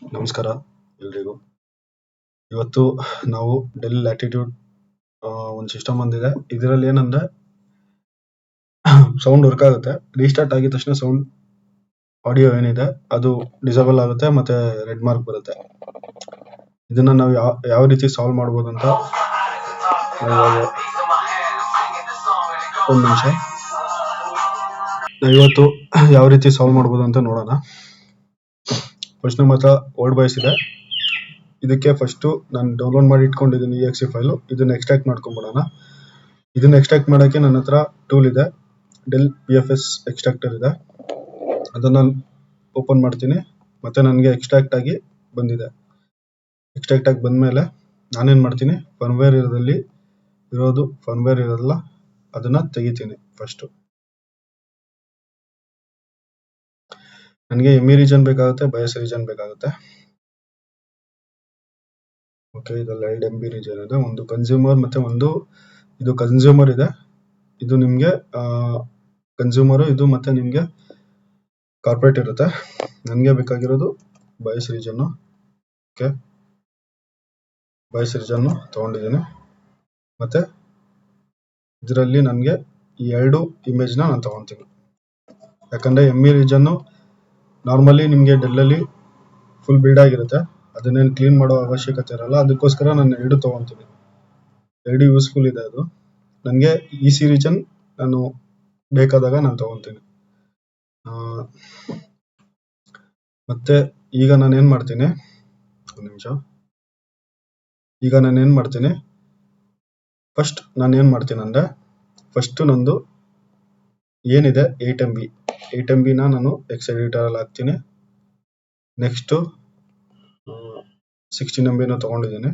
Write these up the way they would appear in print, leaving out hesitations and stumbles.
ನಮಸ್ಕಾರ ಎಲ್ರಿಗೂ. ಇವತ್ತು ನಾವು ಡೆಲ್ ಲ್ಯಾಟಿಟ್ಯೂಡ್ ಒಂದು ಸಿಸ್ಟಮ್ ಬಂದಿದೆ. ಇದರಲ್ಲಿ ಏನಂದ್ರೆ ಸೌಂಡ್ ವರ್ಕ್ ಆಗುತ್ತೆ. ರೀಸ್ಟಾರ್ಟ್ ಆಗಿದ ತಕ್ಷಣ ಸೌಂಡ್ ಆಡಿಯೋ ಏನಿದೆ ಅದು ಡಿಸೇಬಲ್ ಆಗುತ್ತೆ ಮತ್ತೆ ರೆಡ್ ಮಾರ್ಕ್ ಬರುತ್ತೆ. ಇದನ್ನ ನಾವು ಯಾವ ರೀತಿ ಸಾಲ್ವ್ ಮಾಡ್ಬೋದು ಅಂತ ಒಂದು ನಿಮಿಷ ನಾವು ಇವತ್ತು ಯಾವ ರೀತಿ ಸಾಲ್ವ್ ಮಾಡ್ಬೋದು ಅಂತ ನೋಡೋಣ. ಫಸ್ಟ್ ನಮ್ಮ ಹತ್ರ ವರ್ಡ್ ಬಾಯ್ಸ್ ಇದೆ. ಇದಕ್ಕೆ ಫಸ್ಟ್ ನಾನು ಡೌನ್ಲೋಡ್ ಮಾಡಿ ಇಟ್ಕೊಂಡಿದ್ದೀನಿ exe ಫೈಲು. ಇದನ್ನ ಎಕ್ಸ್ಟ್ರಾಕ್ಟ್ ಮಾಡ್ಕೊಂಡ್ಬಿಡೋಣ. ಇದನ್ನ ಎಕ್ಸ್ಟ್ರಾಕ್ಟ್ ಮಾಡೋಕ್ಕೆ ನನ್ನ ಹತ್ರ ಟೂಲ್ ಇದೆ, ಡೆಲ್ PFS ಎಕ್ಸ್ಟ್ರಾಕ್ಟರ್ ಇದೆ. ಅದನ್ನ ಓಪನ್ ಮಾಡ್ತೀನಿ. ಮತ್ತೆ ನನಗೆ ಎಕ್ಸ್ಟ್ರಾಕ್ಟ್ ಆಗಿ ಬಂದಿದೆ. ಎಕ್ಸ್ಟ್ರಾಕ್ಟ್ ಆಗಿ ಬಂದ್ಮೇಲೆ ನಾನೇನು ಮಾಡ್ತೀನಿ, ಫರ್ಮ್ವೇರ್ ಇರೋದಲ್ಲ ಅದನ್ನ ತೆಗಿತೀನಿ. ಫಸ್ಟ್ ನನಗೆ ME ರೀಜನ್ ಬೇಕಾಗುತ್ತೆ, ಬಯಸ್ ರೀಜನ್ ಬೇಕಾಗುತ್ತೆ. ಓಕೆ, ಇದರಲ್ಲಿ 2 MB ರೀಜನ್ ಇದೆ. ಒಂದು ಕನ್ಸ್ಯೂಮರ್ ಮತ್ತೆ ಒಂದು ಇದು ಕನ್ಸ್ಯೂಮರ್ ಇದೆ. ಇದು ನಿಮಗೆ ಕನ್ಸ್ಯೂಮರ್, ಇದು ಮತ್ತೆ ನಿಮಗೆ ಕಾರ್ಪೊರೇಟ್ ಇರುತ್ತೆ. ನನಗೆ ಬೇಕಾಗಿರೋದು ಬಯಸ್ ರೀಜನ್. ಓಕೆ, ಬಯಸ್ ರೀಜನ್ ತಗೊಂಡಿದ್ದೀನಿ. ಮತ್ತೆ ಇದರಲ್ಲಿ ನನಗೆ ಈ 2 ಇಮೇಜ್ನ ನಾನು ತಗೊತೀನಿ. ಯಾಕಂದ್ರೆ ME ರೀಜನ್ ನಾರ್ಮಲಿ ನಿಮಗೆ ಡೆಲ್ಲಲ್ಲಿ ಫುಲ್ ಬಿಲ್ಡ್ ಆಗಿರುತ್ತೆ. ಅದನ್ನೇನು ಕ್ಲೀನ್ ಮಾಡೋ ಅವಶ್ಯಕತೆ ಇರಲ್ಲ. ಅದಕ್ಕೋಸ್ಕರ ನಾನು 2 ತಗೊತೀನಿ. 2 ಯೂಸ್ಫುಲ್ ಇದೆ. ಅದು ನನಗೆ EC ರೀಜನ್ ನಾನು ಬೇಕಾದಾಗ ನಾನು ತಗೊತೀನಿ. ಮತ್ತೆ ಈಗ ನಾನು ಏನು ಮಾಡ್ತೀನಿ, ಒಂದು ನಿಮಿಷ. ಈಗ ನಾನು ಏನು ಮಾಡ್ತೀನಿ, ಫಸ್ಟ್ ನಾನು ಏನು ಮಾಡ್ತೀನಿ ಅಂದರೆ, ಫಸ್ಟ್ ನಂದು ಏನಿದೆ 8 MB ನಾನು ಎಕ್ಸ್ ಎಡಿಟರಲ್ಲಿ ಹಾಕ್ತೀನಿ. ನೆಕ್ಸ್ಟು 16 MB ತೊಗೊಂಡಿದ್ದೀನಿ.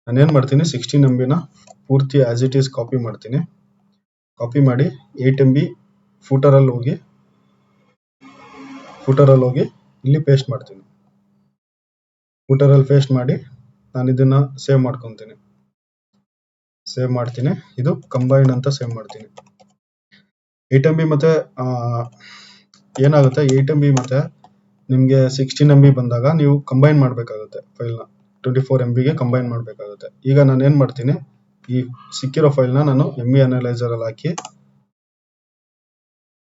ನಾನೇನು ಮಾಡ್ತೀನಿ, 16 MB ಪೂರ್ತಿ ಆಸ್ ಇಟ್ ಈಸ್ ಕಾಪಿ ಮಾಡ್ತೀನಿ. ಕಾಪಿ ಮಾಡಿ 8 MB ಫೂಟರಲ್ಲಿ ಹೋಗಿ ಇಲ್ಲಿ ಪೇಸ್ಟ್ ಮಾಡ್ತೀನಿ. ಫೂಟರಲ್ಲಿ ಪೇಸ್ಟ್ ಮಾಡಿ ನಾನು ಇದನ್ನ ಸೇವ್ ಮಾಡ್ತೀನಿ. ಇದು ಕಂಬೈನ್ಡ್ ಅಂತ ಸೇವ್ ಮಾಡ್ತೀನಿ. 8 MB ಮತ್ತೆ ಏನಾಗುತ್ತೆ, 8 MB ಮತ್ತೆ ನಿಮಗೆ 16 MB ಬಂದಾಗ ನೀವು ಕಂಬೈನ್ ಮಾಡಬೇಕಾಗುತ್ತೆ. ಫೈಲ್ನ 24 MBಗೆ ಕಂಬೈನ್ ಮಾಡಬೇಕಾಗುತ್ತೆ. ಈಗ ನಾನು ಏನು ಮಾಡ್ತೀನಿ, ಈ ಸಿಕ್ಕಿರೋ ಫೈಲ್ನ ನಾನು ME ಅನಲೈಸರಲ್ಲಿ ಹಾಕಿ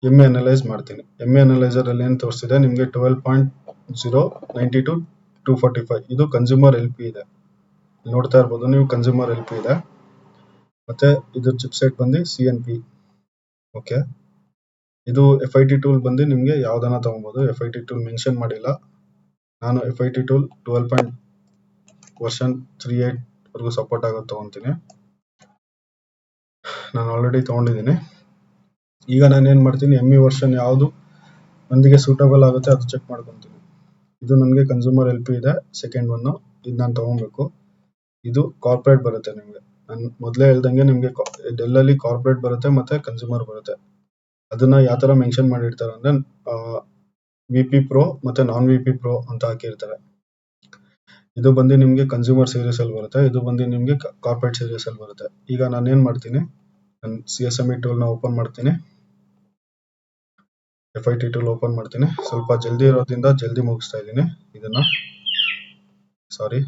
ME ಅನಲೈಸ್ ಮಾಡ್ತೀನಿ. ME ಅನಲೈಸರಲ್ಲಿ ಏನು ತೋರಿಸ್ತಿದೆ ನಿಮಗೆ 12.092.245 ಇದು ಕನ್ಸ್ಯೂಮರ್ LP ಇದೆ. ನೋಡ್ತಾ ಇರ್ಬೋದು ನೀವು, ಕನ್ಸ್ಯೂಮರ್ LP ಇದೆ. ಮತ್ತೆ ಇದು ಚಿಪ್ಸೆಟ್ ಬಂದು CNP. ಓಕೆ, ಇದು FIT ಟೂಲ್ ಬಂದು ನಿಮಗೆ ಯಾವ್ದನ್ನ ತಗೊಬೋದು. FIT ಟೂಲ್ ಮೆನ್ಷನ್ ಮಾಡಿಲ್ಲ. ನಾನು FIT ಟೂಲ್ 12. ವರ್ಷನ್ 3.8 ವರೆಗೂ ಸಪೋರ್ಟ್ ಆಗೋದು ತಗೊತೀನಿ. ನಾನು ಆಲ್ರೆಡಿ ತಗೊಂಡಿದ್ದೀನಿ. ಈಗ ನಾನು ಏನು ಮಾಡ್ತೀನಿ, ME ವರ್ಷನ್ ಯಾವುದು ನನಗೆ ಸೂಟಬಲ್ ಆಗುತ್ತೆ ಅದು ಚೆಕ್ ಮಾಡ್ಕೊತೀನಿ. ಇದು ನನಗೆ ಕನ್ಸ್ಯೂಮರ್ LP ಇದೆ, ಸೆಕೆಂಡ್ ಒನ್. ಇದು ನಾನು ತಗೊಬೇಕು. ಇದು ಕಾರ್ಪೊರೇಟ್ ಬರುತ್ತೆ ನಿಮಗೆ. ನಾನು ಮೊದಲೇ ಹೇಳ್ದಂಗೆ ನಿಮಗೆ ಡೆಲ್ಲಲ್ಲಿ ಕಾರ್ಪೊರೇಟ್ ಬರುತ್ತೆ ಮತ್ತೆ ಕನ್ಸ್ಯೂಮರ್ ಬರುತ್ತೆ. ಅದನ್ನ ಯಾವ ಥರ ಮೆನ್ಷನ್ ಮಾಡಿರ್ತಾರೆ ಅಂದರೆ VP Pro ಮತ್ತೆ ನಾನ್ VP Pro ಅಂತ ಹಾಕಿರ್ತಾರೆ. ಇದು ಬಂದು ನಿಮಗೆ ಕನ್ಸ್ಯೂಮರ್ ಸೀರೀಸಲ್ಲಿ ಬರುತ್ತೆ, ಇದು ಬಂದು ನಿಮಗೆ ಕಾರ್ಪೊರೇಟ್ ಸೀರೀಸಲ್ಲಿ ಬರುತ್ತೆ. ಈಗ ನಾನು ಏನು ಮಾಡ್ತೀನಿ, ನಾನು CSME ಟೂಲ್ನ ಓಪನ್ ಮಾಡ್ತೀನಿ. FIT ಟೂಲ್ ಓಪನ್ ಮಾಡ್ತೀನಿ. ಸ್ವಲ್ಪ ಜಲ್ದಿ ಇರೋದ್ರಿಂದ ಜಲ್ದಿ ಮುಗಿಸ್ತಾ ಇದ್ದೀನಿ ಇದನ್ನ. ಸಾರಿ,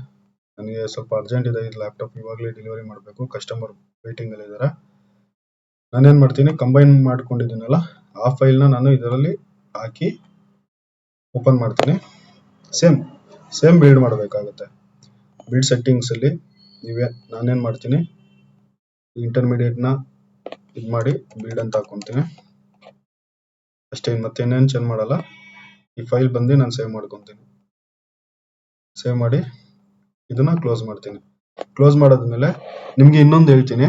ನನಗೆ ಸ್ವಲ್ಪ ಅರ್ಜೆಂಟ್ ಇದೆ. ಇದು ಲ್ಯಾಪ್ಟಾಪ್ ಇವಾಗಲೇ ಡೆಲಿವರಿ ಮಾಡಬೇಕು, ಕಸ್ಟಮರ್ ವೇಟಿಂಗಲ್ಲಿ ಇದ್ದಾರೆ. ನಾನೇನು ಮಾಡ್ತೀನಿ, ಕಂಬೈನ್ ಮಾಡ್ಕೊಂಡಿದ್ದೀನಲ್ಲ ಆ ಫೈಲ್ನ ನಾನು ಇದರಲ್ಲಿ ಹಾಕಿ ಓಪನ್ ಮಾಡ್ತೀನಿ. ಸೇಮ್ ಬಿಲ್ಡ್ ಮಾಡಬೇಕಾಗುತ್ತೆ. ಬಿಲ್ಡ್ ಸೆಟ್ಟಿಂಗ್ಸಲ್ಲಿ ನಾನೇನು ಮಾಡ್ತೀನಿ, ಇಂಟರ್ಮೀಡಿಯೇಟ್ನ ಇದು ಮಾಡಿ ಬಿಲ್ಡ್ ಅಂತ ಹಾಕೊತೀನಿ ಅಷ್ಟೇ. ಮತ್ತೇನೇನು ಚೇಂಜ್ ಮಾಡಲ್ಲ. ಈ ಫೈಲ್ ಬಂದು ನಾನು ಸೇವ್ ಮಾಡ್ಕೊತೀನಿ. ಸೇವ್ ಮಾಡಿ ಇದನ್ನ ಕ್ಲೋಸ್ ಮಾಡ್ತೀನಿ. ಕ್ಲೋಸ್ ಮಾಡಾದ್ಮೇಲೆ ನಿಮಗೆ ಇನ್ನೊಂದು ಹೇಳ್ತೀನಿ,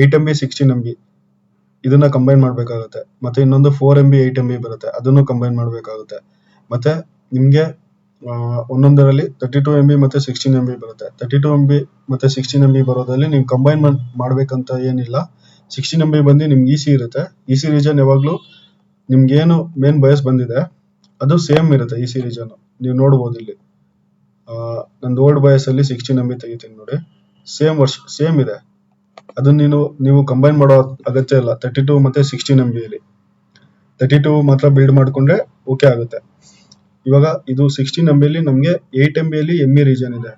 8 MB 16 MB ಇದನ್ನ ಕಂಬೈನ್ ಮಾಡಬೇಕಾಗುತ್ತೆ. ಮತ್ತೆ ಇನ್ನೊಂದು 4 MB 8 MB ಬರುತ್ತೆ, ಅದನ್ನು ಕಂಬೈನ್ ಮಾಡಬೇಕಾಗುತ್ತೆ. ಮತ್ತೆ ನಿಮಗೆ ಒಂದೊಂದರಲ್ಲಿ 32 MB ಮತ್ತೆ 16 MB ಬರುತ್ತೆ. 32 MB ಮತ್ತೆ 16 MB ಬರೋದ್ರಲ್ಲಿ ನೀವು ಕಂಬೈನ್ ಮಾಡ್ಬೇಕಂತ ಏನಿಲ್ಲ. 16 MB ಬಂದು ನಿಮ್ಗೆ EC ಇರುತ್ತೆ. EC ರೀಜನ್ ಯಾವಾಗಲೂ ನಿಮ್ಗೆ ಏನು ಮೇನ್ ಬಯಸ್ ಬಂದಿದೆ ಅದು ಸೇಮ್ ಇರುತ್ತೆ. EC ರೀಜನ್ ನೀವು ನೋಡ್ಬೋದು ಇಲ್ಲಿ. ನಂದು ಓಲ್ಡ್ ಬಯಸಲ್ಲಿ 16 MB ತೆಗಿತೀನಿ ನೋಡಿ, ಸೇಮ್ ಇದೆ. ಅದನ್ನ ನೀವು ಕಂಬೈನ್ ಮಾಡೋ ಅಗತ್ಯ ಇಲ್ಲ. 32 ಮತ್ತೆ 16 MB ಅಲ್ಲಿ 32 ಮಾತ್ರ ಬಿಲ್ಡ್ ಮಾಡ್ಕೊಂಡ್ರೆ ಓಕೆ ಆಗುತ್ತೆ. ಇವಾಗ ಇದು 16 MB ಅಲ್ಲಿ ನಮಗೆ 8 MB ಅಲ್ಲಿ ME ರೀಜನ್ ಇದೆ,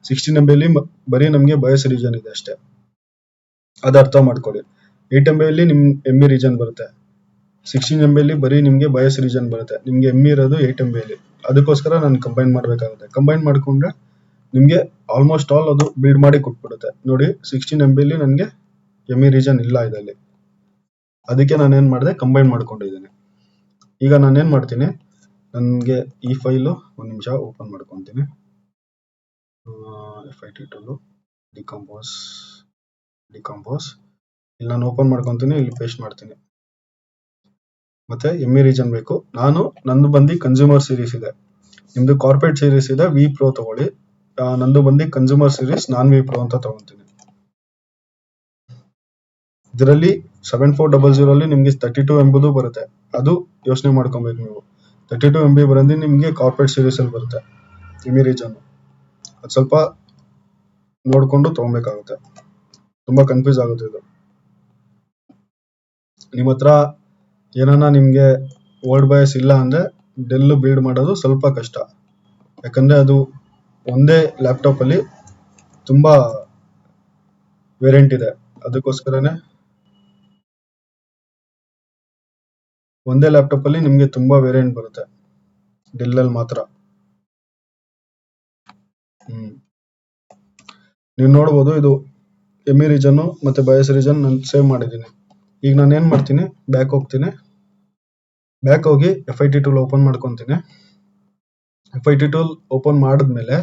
16 MB ಅಲ್ಲಿ ಬರೀ ನಮಗೆ ಬಯಸ್ ರೀಜನ್ ಇದೆ ಅಷ್ಟೇ. ಅದು ಅರ್ಥ ಮಾಡ್ಕೊಳ್ಳಿ. 8 MB ಅಲ್ಲಿ ನಿಮ್ ME ರೀಜನ್ ಬರುತ್ತೆ, 16 MB ಅಲ್ಲಿ ಬರೀ ನಿಮ್ಗೆ ಬಯಸ್ ರೀಜನ್ ಬರುತ್ತೆ. ನಿಮ್ಗೆ ME ಇರೋದು 8 MB ಅಲ್ಲಿ. ಅದಕ್ಕೋಸ್ಕರ ನಾನು ಕಂಬೈನ್ ಮಾಡ್ಬೇಕಾಗುತ್ತೆ. ಕಂಬೈನ್ ಮಾಡ್ಕೊಂಡ್ರೆ ನಿಮ್ಗೆ ಆಲ್ಮೋಸ್ಟ್ ಆಲ್ ಅದು ಬಿಲ್ಡ್ ಮಾಡಿ ಕೊಟ್ಬಿಡುತ್ತೆ. ನೋಡಿ 16 MB ಅಲ್ಲಿ ನನಗೆ ME ರೀಜನ್ ಇಲ್ಲ ಇದರಲ್ಲಿ, ಅದಕ್ಕೆ ನಾನು ಏನ್ ಮಾಡಿದೆ, ಕಂಬೈನ್ ಮಾಡ್ಕೊಂಡಿದ್ದೀನಿ. ಈಗ ನಾನು ಏನ್ ಮಾಡ್ತೀನಿ, ನನಗೆ ಈ ಫೈಲು ಒಂದು ನಿಮಿಷ ಓಪನ್ ಮಾಡ್ಕೊತೀನಿ. FIT2 ಡಿಕಂಪೋಸ್ ಇಲ್ಲಿ ನಾನು ಓಪನ್ ಮಾಡ್ಕೊತೀನಿ, ಇಲ್ಲಿ ಪೇಸ್ಟ್ ಮಾಡ್ತೀನಿ. ಮತ್ತೆ ME ರೀಜನ್ ಬೇಕು. ನಂದು ಬಂದು ಕನ್ಸ್ಯೂಮರ್ ಸೀರೀಸ್ ಇದೆ, ನಿಮ್ದು ಕಾರ್ಪೊರೇಟ್ ಸೀರೀಸ್ ಇದೆ, ವಿ ಪ್ರೋ ತಗೊಳ್ಳಿ. ನಂದು ಬಂದು consumer series, non V pro ಅಂತ ತಗೊಂತೀನಿ. ಇದರಲ್ಲಿ 7400 ಅಲ್ಲಿ ನಿಮ್ಗೆ 32 ಎಂಬುದು ಬರುತ್ತೆ. ಅದು ಯೋಚನೆ ಮಾಡ್ಕೊಬೇಕು ನೀವು. 32 MB ಬರೋದು ನಿಮ್ಗೆ ಕಾರ್ಪೊರೇಟ್ ಸೀರೀಸ್ ಅಲ್ಲಿ ಬರುತ್ತೆ ME ರೀಜನ್. ಅದು ಸ್ವಲ್ಪ ನೋಡ್ಕೊಂಡು ತಗೊಬೇಕಾಗುತ್ತೆ, ತುಂಬಾ ಕನ್ಫ್ಯೂಸ್ ಆಗುತ್ತೆ ಇದು. ನಿಮ್ಮ ಹತ್ರ ಏನಾನ ನಿಮ್ಗೆ ವರ್ಲ್ಡ್ ಬಯಸ್ ಇಲ್ಲ ಅಂದ್ರೆ ಡೆಲ್ ಬಿಲ್ಡ್ ಮಾಡೋದು ಸ್ವಲ್ಪ ಕಷ್ಟ, ಯಾಕಂದ್ರೆ ಅದು ಒಂದೇ ಲ್ಯಾಪ್ಟಾಪ್ ಅಲ್ಲಿ ತುಂಬಾ ವೇರಿಯಂಟ್ ಇದೆ. ಅದಕ್ಕೋಸ್ಕರನೇ ಒಂದೇ ಲ್ಯಾಪ್ಟಾಪ್ ಅಲ್ಲಿ ನಿಮ್ಗೆ ತುಂಬಾ ವೇರಿಯಂಟ್ ಬರುತ್ತೆ, ಡೆಲ್ ಅಲ್ಲಿ ಮಾತ್ರ. ನೀವು ನೋಡ್ಬೋದು, ಇದು ME ರೀಜನ್ ಮತ್ತೆ ಬಯಸ್ ರೀಜನ್ ನಾನು ಸೇವ್ ಮಾಡಿದ್ದೀನಿ. ಈಗ ನಾನು ಏನ್ ಮಾಡ್ತೀನಿ, ಬ್ಯಾಕ್ ಹೋಗ್ತೀನಿ. ಬ್ಯಾಕ್ ಹೋಗಿ FIT2 ಓಪನ್ ಮಾಡ್ಕೊತೀನಿ. FIT2 ಓಪನ್ ಮಾಡಿದ್ಮೇಲೆ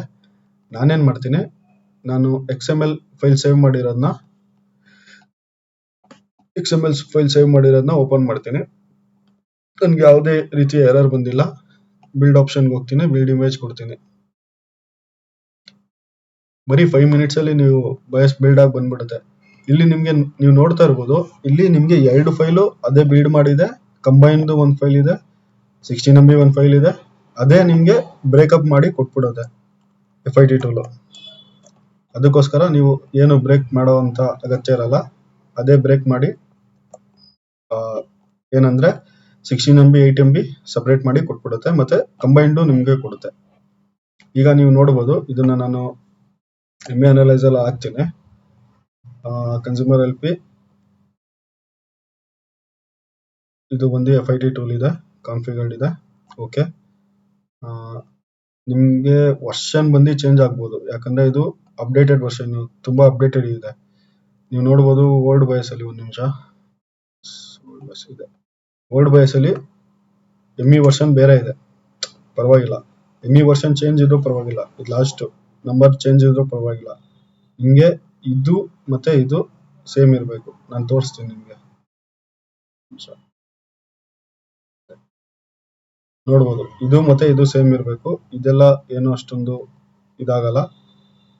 ನಾನೇನ್ ಮಾಡ್ತೀನಿ, ನಾನು XML ಫೈಲ್ ಸೇವ್ ಮಾಡಿರೋದನ್ನ ಓಪನ್ ಮಾಡ್ತೀನಿ. ನನ್ಗೆ ಯಾವುದೇ ರೀತಿಯ ಎರರ್ ಬಂದಿಲ್ಲ. ಬಿಲ್ಡ್ ಆಪ್ಷನ್ಗೆ ಹೋಗ್ತೀನಿ, ಬಿಲ್ಡ್ ಇಮೇಜ್ ಕೊಡ್ತೀನಿ. ಬರೀ 5 ಮಿನಿಟ್ಸ್ ಅಲ್ಲಿ ನೀವು ಬಯಸ್ ಬಿಲ್ಡ್ ಆಗಿ ಬಂದ್ಬಿಡುತ್ತೆ. ಇಲ್ಲಿ ನಿಮ್ಗೆ ನೀವು ನೋಡ್ತಾ ಇರ್ಬೋದು, ಇಲ್ಲಿ ನಿಮ್ಗೆ 2 ಫೈಲು ಅದೇ ಬಿಲ್ಡ್ ಮಾಡಿದೆ. ಕಂಬೈನ್ದು ಒಂದು ಫೈಲ್ ಇದೆ, 16 MB ಒಂದು ಫೈಲ್ ಇದೆ. ಅದೇ ನಿಮ್ಗೆ ಬ್ರೇಕಪ್ ಮಾಡಿ ಕೊಟ್ಬಿಡುತ್ತೆ FIT2. ಅದಕ್ಕೋಸ್ಕರ ನೀವು ಏನು ಬ್ರೇಕ್ ಮಾಡೋ ಅಂತ ಅಗತ್ಯ ಇರಲ್ಲ. ಅದೇ ಬ್ರೇಕ್ ಮಾಡಿ ಏನಂದ್ರೆ 16 MB 8 MB ಸಪರೇಟ್ ಮಾಡಿ ಕೊಟ್ಬಿಡುತ್ತೆ, ಮತ್ತೆ ಕಂಬೈನ್ಡು ನಿಮ್ಗೆ ಕೊಡುತ್ತೆ. ಈಗ ನೀವು ನೋಡ್ಬೋದು, ಇದನ್ನ ನಾನು ME ಅನಲೈಸರ್ ಹಾಕ್ತೀನಿ. ಕನ್ಸ್ಯೂಮರ್ LP ಇದು ಬಂದು FIT2 ಇದೆ, ಕಾನ್ಫಿಗರ್ಡ್ ಇದೆ. ಓಕೆ, ನಿಮ್ಗೆ ವರ್ಷನ್ ಬಂದು ಚೇಂಜ್ ಆಗ್ಬೋದು, ಯಾಕಂದ್ರೆ ಇದು ಅಪ್ಡೇಟೆಡ್ ವರ್ಷನ್, ತುಂಬಾ ಅಪ್ಡೇಟೆಡ್ ಇದೆ. ನೀವು ನೋಡ್ಬೋದು ವರ್ಲ್ಡ್ ಬಯಸ್ ಅಲ್ಲಿ, ಒಂದು ನಿಮಿಷ, ವರ್ಲ್ಡ್ ಬಯಸ್ ಅಲ್ಲಿ ME ವರ್ಷನ್ ಬೇರೆ ಇದೆ, ಪರವಾಗಿಲ್ಲ. ME ವರ್ಷನ್ ಚೇಂಜ್ ಇದ್ರೂ ಪರವಾಗಿಲ್ಲ, ಇದು ಲಾಸ್ಟ್ ನಂಬರ್ ಚೇಂಜ್ ಇದ್ರೂ ಪರವಾಗಿಲ್ಲ. ನಿಮ್ಗೆ ಇದು ಮತ್ತೆ ಇದು ಸೇಮ್ ಇರಬೇಕು. ನಾನು ತೋರಿಸ್ತೀನಿ ನಿಮ್ಗೆ. ನೋಡ್ಬೋದು, ಇದು ಮತ್ತೆ ಇದು ಸೇಮ್ ಇರಬೇಕು. ಇದೆಲ್ಲ ಏನು ಅಷ್ಟೊಂದು ಇದಾಗಲ್ಲ.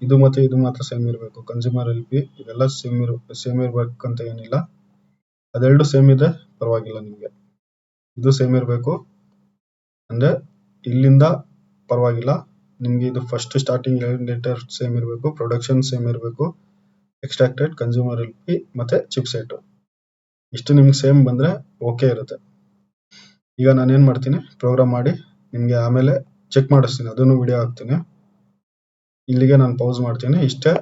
ಇದು ಮತ್ತೆ ಇದು ಮಾತ್ರ ಸೇಮ್ ಇರಬೇಕು. ಕನ್ಸ್ಯೂಮರ್ LP ಇದೆಲ್ಲ ಸೇಮ್ ಇರ್ಬೇಕಂತ ಏನಿಲ್ಲ, ಅದೆರಡು ಸೇಮ್ ಇದೆ ಪರವಾಗಿಲ್ಲ. ನಿಮ್ಗೆ ಇದು ಸೇಮ್ ಇರಬೇಕು ಅಂದ್ರೆ ಇಲ್ಲಿಂದ ಪರವಾಗಿಲ್ಲ. ನಿಮ್ಗೆ ಇದು ಫಸ್ಟ್ ಸ್ಟಾರ್ಟಿಂಗ್ ಲೆಟರ್ ಸೇಮ್ ಇರಬೇಕು, ಪ್ರೊಡಕ್ಷನ್ ಸೇಮ್ ಇರಬೇಕು, ಎಕ್ಸ್ಟ್ರಾಕ್ಟೆಡ್, ಕನ್ಸ್ಯೂಮರ್ LP ಮತ್ತೆ ಚಿಪ್ಸೆಟ್, ಇಷ್ಟು ನಿಮ್ಗೆ ಸೇಮ್ ಬಂದ್ರೆ ಓಕೆ ಇರುತ್ತೆ. ಈಗ ನಾನು ಏನ್ ಮಾಡ್ತೀನಿ, ಪ್ರೋಗ್ರಾಮ್ ಮಾಡಿ ನಿಮ್ಗೆ ಆಮೇಲೆ ಚೆಕ್ ಮಾಡಿಸ್ತೀನಿ, ಅದನ್ನು ವಿಡಿಯೋ ಹಾಕ್ತೀನಿ. ಇಲ್ಲಿಗೆ ನಾನು ಪೌಸ್ ಮಾಡ್ತೀನಿ. ಇಷ್ಟೇ.